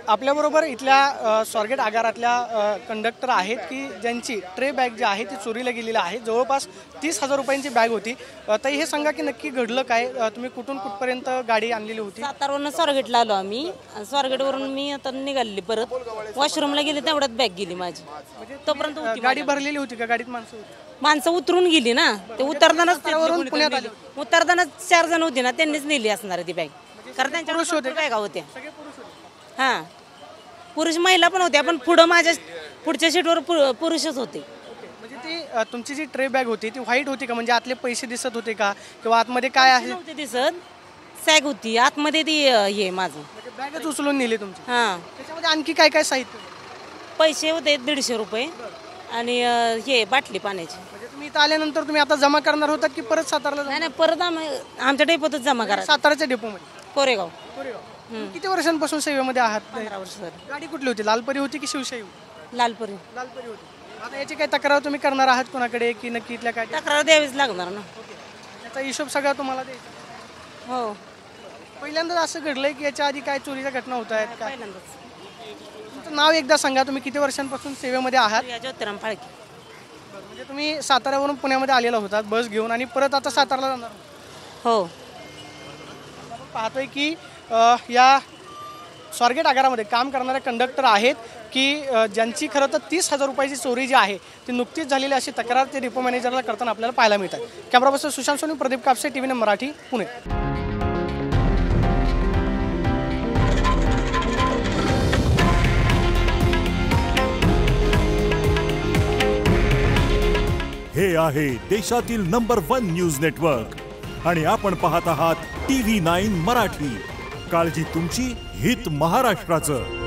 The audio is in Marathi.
आपल्याबरोबर इथल्या स्वारगेट आगारातल्या कंडक्टर आहेत की ज्यांची ट्रे बॅग जी आहे ती चोरीला गेलेली आहे। जवळपास 30,000 रुपयांची बॅग होती। ताई हे सांगा की नक्की घडलं काय? तुम्ही कुठून कुठपर्यंत गाडी आणलेली होती? सातारवरून स्वारगेटला आलो आम्ही। स्वारगेटवरून मी आता निघाली, परत वॉशरूमला गेली तेवढ्यात बॅग गेली माझी। तोपर्यंत होती गाडी भरलेली होती का? गाडीत माणसं होती? माणसं उतरून गेली ना, ते उतरतानाच पुण्यात आले, उतरतानाच 4 जण होती ना, त्यांनीच नेली असणार ती बॅग, कारण त्यांच्या बॅगा होत्या। हां, पुरुष महिला पण होत्या, पण पुढं माझ्या पुढच्या सीटवर पुरुषच होते। म्हणजे ती तुमची जी ट्रे बॅग होती ती व्हाईट होती का? म्हणजे आतले पैसे दिसत होते का किंवा आतमध्ये काय आहे? नव्हते दिसत, सॅग होती आतमध्ये ती। हे माझं म्हणजे बॅगच उचलून नेली तुमची? हां, त्याच्यामध्ये आणखी काय काय साहित्य? पैसे होते 150 रुपये आणि हे बाटली पाण्याची। म्हणजे तुम्ही इथं आल्यानंतर तुम्ही आता जमा करणार होतात की परत सातारला? नाही नाही, परत आमच्या डेपोतच जमा करा, साताराच्या डेपोमध्ये? कोरेगाव। किती वर्षांपासून सेवेमध्ये आहात? 15 वर्ष झाली। गाडी कुठली होती? लालपरी होती की शिवशाही? लालपरी। लालपरी होती। आता याची काय तक्रार तुम्ही करणार आहात कोणाकडे की नक्की इथल्या काय? तक्रार द्यावीच लागणार ना। याचा हिशोब सगळा तुम्हाला द्यायचा? हो, पहिल्यांदाच असं घडलंय की याच्या आधी काय चोरीच्या घटना होत आहेत का? पहिल्यांदाच। तुमचं नाव एकदा सांगा, तुम्ही किती वर्षांपासून सेवेमध्ये आहात? ज्योतिराम फाळके। म्हणजे तुम्ही साताऱ्यावरून पुण्यामध्ये आलेला होतात बस घेऊन आणि परत आता सातारला जाणार? हो, आपण पाहतोय की या स्वारगेट आगारामध्ये काम करणारे कंडक्टर आहेत की ज्यांची खरं तर 30,000 रुपयाची चोरी जी आहे ती नुकतीच झालेली अशी तक्रार ते डिपो मॅनेजरला करताना आपल्याला पाहायला मिळतात। Camera person Sushant Soni, Pradeep Kapse, TV9 Marathi, Pune. हे आहे देशातील नंबर 1 न्यूज नेटवर्क आणि आपण पाहत आहात TV9 मराठी। काळजी तुमची, हित महाराष्ट्राचं।